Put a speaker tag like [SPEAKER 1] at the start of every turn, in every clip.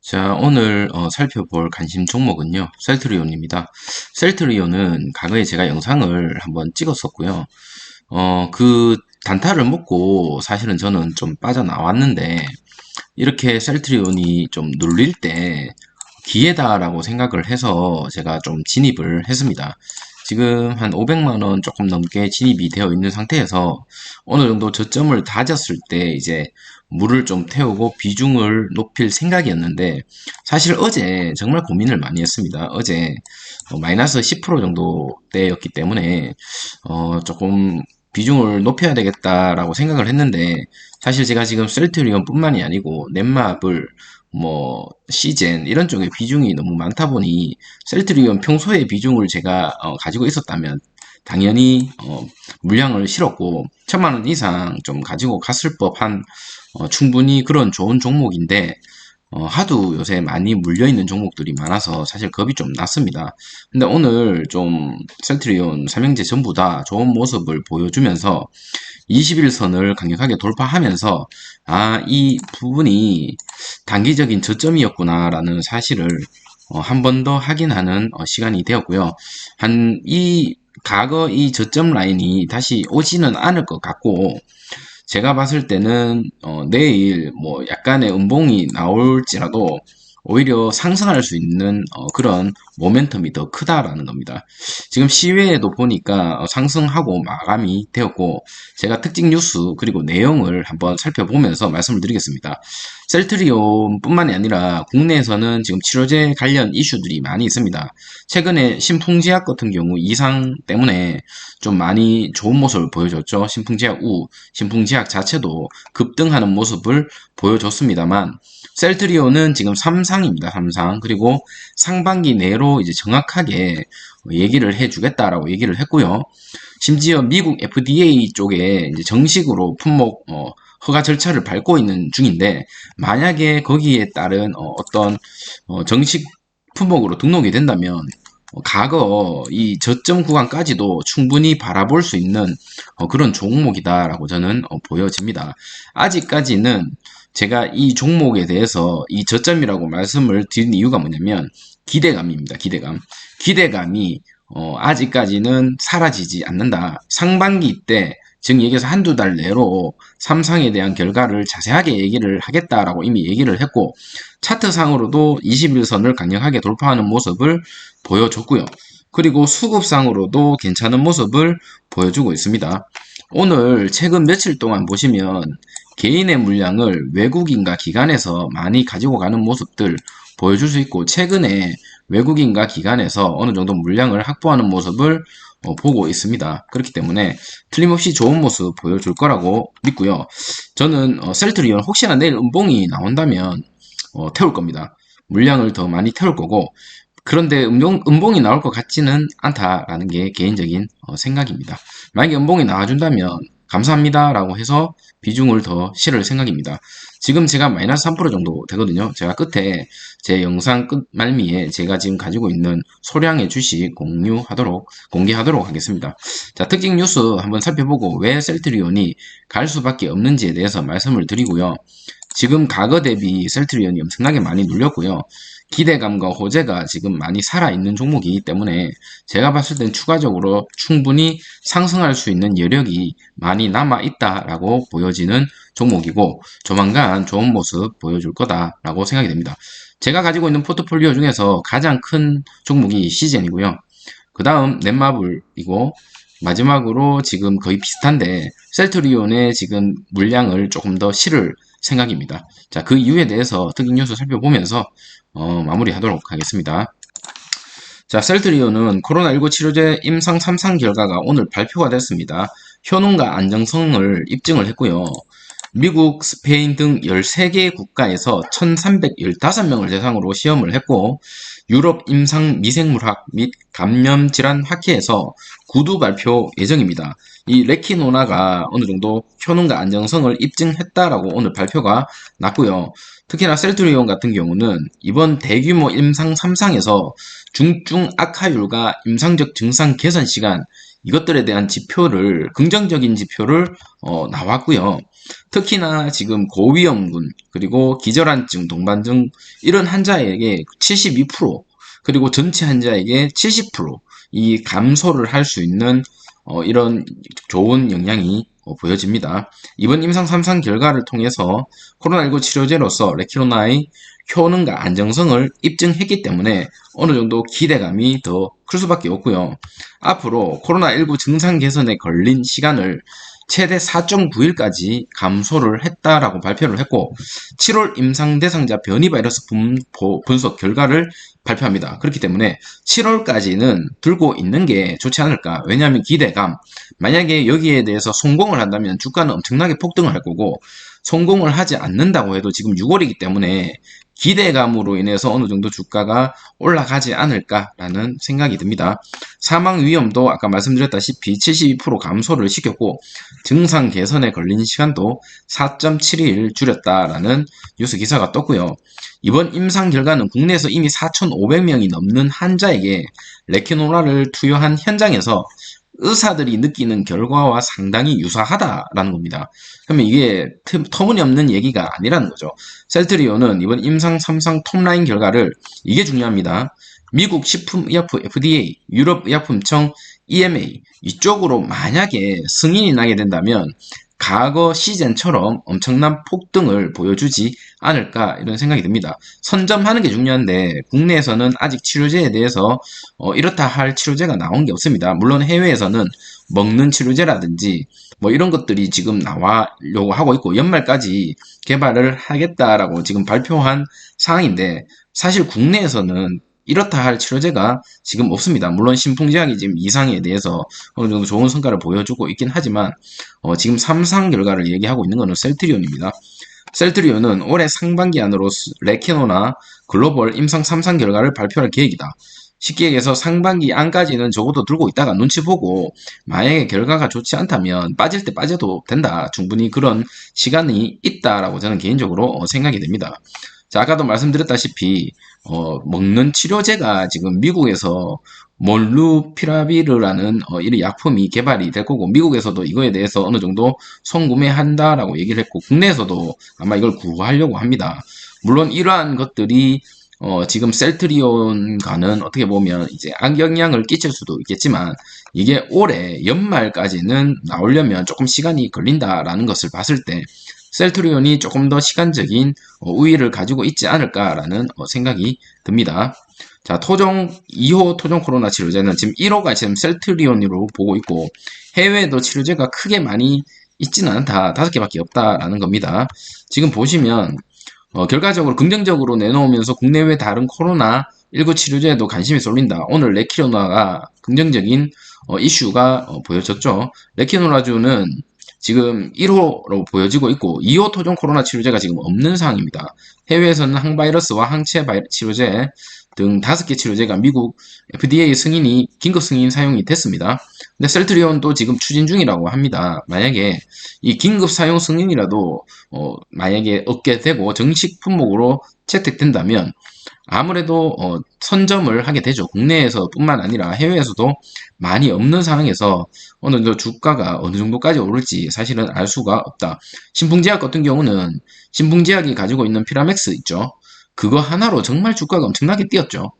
[SPEAKER 1] 자, 오늘 살펴볼 관심 종목은요, 셀트리온입니다. 셀트리온은 과거에 제가 영상을 한번 찍었었고요. 그 단타를 먹고 사실은 저는 좀 빠져나왔는데, 이렇게 셀트리온이 좀 눌릴 때 기회다라고 생각을 해서 제가 좀 진입을 했습니다. 지금 한 500만 원 조금 넘게 진입이 되어 있는 상태에서 어느 정도 저점을 다졌을 때 이제 물을 좀 태우고 비중을 높일 생각이었는데, 사실 어제 정말 고민을 많이 했습니다. 어제 마이너스 10% 정도 대였기 때문에 조금 비중을 높여야 되겠다라고 생각을 했는데, 사실 제가 지금 셀트리온 뿐만이 아니고 넷마블, 뭐 시젠 이런 쪽에 비중이 너무 많다 보니, 셀트리온 평소에 비중을 제가 가지고 있었다면 당연히 물량을 실었고 1000만 원 이상 좀 가지고 갔을 법한, 충분히 그런 좋은 종목인데, 하도 요새 많이 물려있는 종목들이 많아서 사실 겁이 좀 났습니다. 근데 오늘 좀 셀트리온, 삼형제 전부 다 좋은 모습을 보여주면서 21선을 강력하게 돌파하면서, 이 부분이 단기적인 저점이었구나라는 사실을 한 번 더 확인하는 시간이 되었고요. 과거 이 저점 라인이 다시 오지는 않을 것 같고, 제가 봤을 때는 내일 뭐 약간의 음봉이 나올지라도 오히려 상승할 수 있는 그런 모멘텀이 더 크다라는 겁니다. 지금 시외에도 보니까 상승하고 마감이 되었고, 제가 특징 뉴스 그리고 내용을 한번 살펴보면서 말씀을 드리겠습니다. 셀트리온 뿐만이 아니라 국내에서는 지금 치료제 관련 이슈들이 많이 있습니다. 최근에 신풍제약 같은 경우 이상 때문에 좀 많이 좋은 모습을 보여줬죠. 신풍제약 자체도 급등하는 모습을 보여줬습니다만, 셀트리온은 지금 3상입니다. 3상. 그리고 상반기 내로 이제 정확하게 얘기를 해주겠다라고 얘기를 했고요. 심지어 미국 FDA 쪽에 이제 정식으로 품목 허가 절차를 밟고 있는 중인데, 만약에 거기에 따른 어떤 정식 품목으로 등록이 된다면 과거 이 저점 구간까지도 충분히 바라볼 수 있는 그런 종목이다라고 저는 보여집니다. 아직까지는 제가 이 종목에 대해서 이 저점이라고 말씀을 드린 이유가 뭐냐면, 기대감입니다. 기대감이 아직까지는 사라지지 않는다. 상반기 때, 즉 얘기해서 한두 달 내로 삼상에 대한 결과를 자세하게 얘기를 하겠다라고 이미 얘기를 했고, 차트상으로도 21선을 강력하게 돌파하는 모습을 보여줬고요. 그리고 수급상으로도 괜찮은 모습을 보여주고 있습니다. 오늘 최근 며칠 동안 보시면 개인의 물량을 외국인과 기관에서 많이 가지고 가는 모습들 보여줄 수 있고, 최근에 외국인과 기관에서 어느 정도 물량을 확보하는 모습을 보고 있습니다. 그렇기 때문에 틀림없이 좋은 모습 보여줄 거라고 믿고요. 저는 셀트리온 혹시나 내일 음봉이 나온다면 태울 겁니다. 물량을 더 많이 태울 거고, 그런데 음봉이 나올 것 같지는 않다라는 게 개인적인 생각입니다. 만약에 음봉이 나와준다면 감사합니다라고 해서 비중을 더 실을 생각입니다. 지금 제가 마이너스 3% 정도 되거든요. 제가 끝에 제 영상 끝 말미에 제가 지금 가지고 있는 소량의 주식 공개하도록 하겠습니다. 자, 특징 뉴스 한번 살펴보고 왜 셀트리온이 갈 수밖에 없는지에 대해서 말씀을 드리고요. 지금 과거 대비 셀트리온이 엄청나게 많이 눌렸고요. 기대감과 호재가 지금 많이 살아있는 종목이기 때문에 제가 봤을 땐 추가적으로 충분히 상승할 수 있는 여력이 많이 남아있다라고 보여지는 종목이고, 조만간 좋은 모습 보여줄 거다라고 생각이 됩니다. 제가 가지고 있는 포트폴리오 중에서 가장 큰 종목이 시젠이고요. 그 다음 넷마블이고, 마지막으로 지금 거의 비슷한데 셀트리온의 지금 물량을 조금 더 실을 생각입니다. 자, 그 이유에 대해서 특징 뉴스 살펴보면서 마무리하도록 하겠습니다. 자, 셀트리온은 코로나19 치료제 임상 3상 결과가 오늘 발표가 됐습니다. 효능과 안정성을 입증을 했고요. 미국, 스페인 등 13개 국가에서 1315명을 대상으로 시험을 했고, 유럽 임상 미생물학 및 감염질환 학회에서 구두 발표 예정입니다. 이 레키노나가 어느 정도 효능과 안정성을 입증했다라고 오늘 발표가 났고요. 특히나 셀트리온 같은 경우는 이번 대규모 임상 3상에서 중증 악화율과 임상적 증상 개선 시간 이것들에 대한 지표를 긍정적인 지표를 나왔고요. 특히나 지금 고위험군 그리고 기절환증, 동반증 이런 환자에게 72% 그리고 전체 환자에게 70%이 감소를 할 수 있는 이런 좋은 영향이 보여집니다. 이번 임상 3상 결과를 통해서 코로나19 치료제로서 레키노나의 효능과 안정성을 입증했기 때문에 어느 정도 기대감이 더 클 수밖에 없고요. 앞으로 코로나19 증상 개선에 걸린 시간을 최대 4.9일까지 감소를 했다라고 발표를 했고 7월 임상 대상자 변이 바이러스 분석 결과를 발표합니다. 그렇기 때문에 7월까지는 들고 있는 게 좋지 않을까. 왜냐하면 기대감. 만약에 여기에 대해서 성공을 한다면 주가는 엄청나게 폭등을 할 거고 성공을 하지 않는다고 해도 지금 6월이기 때문에 기대감으로 인해서 어느 정도 주가가 올라가지 않을까라는 생각이 듭니다. 사망 위험도 아까 말씀드렸다시피 72% 감소를 시켰고 증상 개선에 걸린 시간도 4.7일 줄였다라는 뉴스 기사가 떴고요. 이번 임상 결과는 국내에서 이미 4,500명이 넘는 환자에게 레키노라를 투여한 현장에서 의사들이 느끼는 결과와 상당히 유사하다라는 겁니다. 그러면 이게 터무니없는 얘기가 아니라는 거죠. 셀트리온은 이번 임상 3상 톱라인 결과를 이게 중요합니다. 미국 식품의약품 FDA, 유럽의약품청 EMA 이쪽으로 만약에 승인이 나게 된다면 과거 시즌처럼 엄청난 폭등을 보여주지 않을까 이런 생각이 듭니다. 선점하는 게 중요한데 국내에서는 아직 치료제에 대해서 이렇다 할 치료제가 나온 게 없습니다. 물론 해외에서는 먹는 치료제라든지 뭐 이런 것들이 지금 나와려고 하고 있고 연말까지 개발을 하겠다라고 지금 발표한 상황인데 사실 국내에서는 이렇다 할 치료제가 지금 없습니다. 물론 신풍제약이 지금 이상에 대해서 어느 정도 좋은 성과를 보여주고 있긴 하지만 지금 3상 결과를 얘기하고 있는 것은 셀트리온입니다. 셀트리온은 올해 상반기 안으로 레케노나 글로벌 임상 3상 결과를 발표할 계획이다. 쉽게 얘기해서 상반기 안까지는 적어도 들고 있다가 눈치 보고 만약에 결과가 좋지 않다면 빠질 때 빠져도 된다. 충분히 그런 시간이 있다라고 저는 개인적으로 생각이 됩니다. 자, 아까도 말씀드렸다시피 먹는 치료제가 지금 미국에서 몰루피라비르라는 이런 약품이 개발이 될 거고 미국에서도 이거에 대해서 어느 정도 선구매한다라고 얘기를 했고 국내에서도 아마 이걸 구하려고 합니다. 물론 이러한 것들이 지금 셀트리온과는 어떻게 보면 이제 악영향을 끼칠 수도 있겠지만 이게 올해 연말까지는 나오려면 조금 시간이 걸린다라는 것을 봤을 때 셀트리온이 조금 더 시간적인 우위를 가지고 있지 않을까라는 생각이 듭니다. 자, 2호 토종 코로나 치료제는 지금 1호가 지금 셀트리온으로 보고 있고 해외에도 치료제가 크게 많이 있지는 않다. 5개밖에 없다라는 겁니다. 지금 보시면 결과적으로 긍정적으로 내놓으면서 국내외 다른 코로나19 치료제에도 관심이 쏠린다. 오늘 레키노라가 긍정적인 이슈가 보여졌죠. 레키노라주는 지금 1호로 보여지고 있고 2호 토종 코로나 치료제가 지금 없는 상황입니다. 해외에서는 항바이러스와 항체 치료제 등 5개 치료제가 미국 FDA 승인이 긴급 승인 사용이 됐습니다. 근데 셀트리온도 지금 추진 중이라고 합니다. 만약에 이 긴급 사용 승인이라도 만약에 얻게 되고 정식 품목으로 채택된다면 아무래도 선점을 하게 되죠. 국내에서 뿐만 아니라 해외에서도 많이 없는 상황에서 어느 정도 주가가 어느 정도까지 오를지 사실은 알 수가 없다. 신풍제약 같은 경우는 신풍제약이 가지고 있는 피라맥스 있죠. 그거 하나로 정말 주가가 엄청나게 뛰었죠.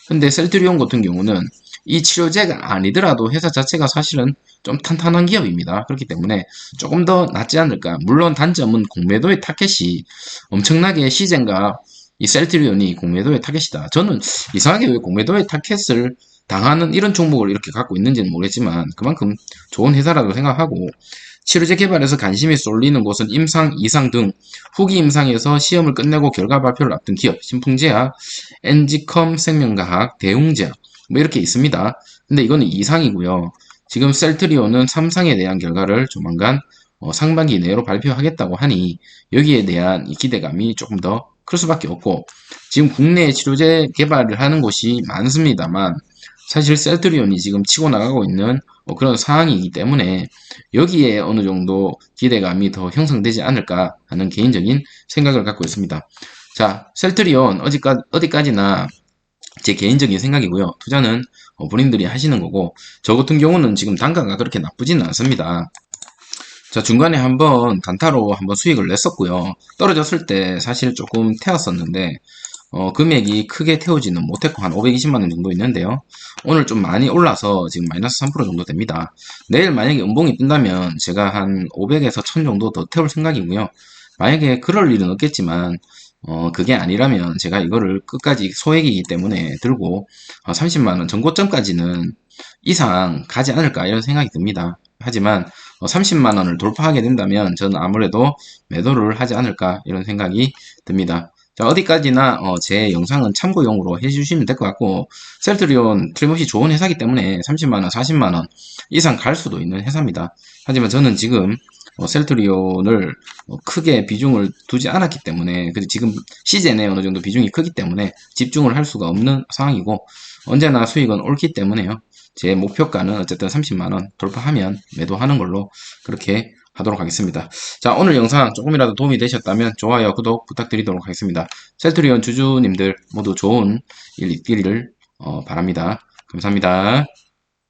[SPEAKER 1] 근데 셀트리온 같은 경우는 이 치료제가 아니더라도 회사 자체가 사실은 좀 탄탄한 기업입니다. 그렇기 때문에 조금 더 낫지 않을까. 물론 단점은 공매도의 타켓이 엄청나게 시젠과 이 셀트리온이 공매도의 타겟이다. 저는 이상하게 왜 공매도의 타겟을 당하는 이런 종목을 이렇게 갖고 있는지는 모르겠지만 그만큼 좋은 회사라고 생각하고 치료제 개발에서 관심이 쏠리는 곳은 임상, 이상 등 후기 임상에서 시험을 끝내고 결과 발표를 앞둔 기업, 신풍제약, 엔지컴 생명과학, 대웅제약 뭐 이렇게 있습니다. 근데 이거는 이상이고요. 지금 셀트리온은 3상에 대한 결과를 조만간 상반기 내로 발표하겠다고 하니 여기에 대한 이 기대감이 조금 더 클 수밖에 없고 지금 국내에 치료제 개발을 하는 곳이 많습니다만 사실 셀트리온이 지금 치고 나가고 있는 그런 상황이기 때문에 여기에 어느 정도 기대감이 더 형성되지 않을까 하는 개인적인 생각을 갖고 있습니다. 자, 셀트리온 어디까지나 제 개인적인 생각이고요. 투자는 본인들이 하시는 거고, 저 같은 경우는 지금 단가가 그렇게 나쁘지는 않습니다. 자, 중간에 한번 단타로 한번 수익을 냈었고요. 떨어졌을 때 사실 조금 태웠었는데, 금액이 크게 태우지는 못했고, 한 520만 원 정도 있는데요. 오늘 좀 많이 올라서 지금 마이너스 3% 정도 됩니다. 내일 만약에 음봉이 뜬다면 제가 한 500에서 1000 정도 더 태울 생각이고요. 만약에 그럴 일은 없겠지만, 그게 아니라면 제가 이거를 끝까지 소액이기 때문에 들고 30만 원 전고점까지는 이상 가지 않을까 이런 생각이 듭니다. 하지만 30만 원을 돌파하게 된다면 저는 아무래도 매도를 하지 않을까 이런 생각이 듭니다. 자, 어디까지나 제 영상은 참고용으로 해주시면 될 것 같고, 셀트리온 틀림없이 좋은 회사이기 때문에 30만 원, 40만 원 이상 갈 수도 있는 회사입니다. 하지만 저는 지금 셀트리온을 크게 비중을 두지 않았기 때문에, 그리고 지금 시즌에 어느 정도 비중이 크기 때문에 집중을 할 수가 없는 상황이고, 언제나 수익은 옳기 때문에요. 제 목표가는 어쨌든 30만 원 돌파하면 매도하는 걸로 그렇게 하도록 하겠습니다. 자, 오늘 영상 조금이라도 도움이 되셨다면 좋아요, 구독 부탁드리도록 하겠습니다. 셀트리온 주주님들 모두 좋은 일 있기를 바랍니다. 감사합니다.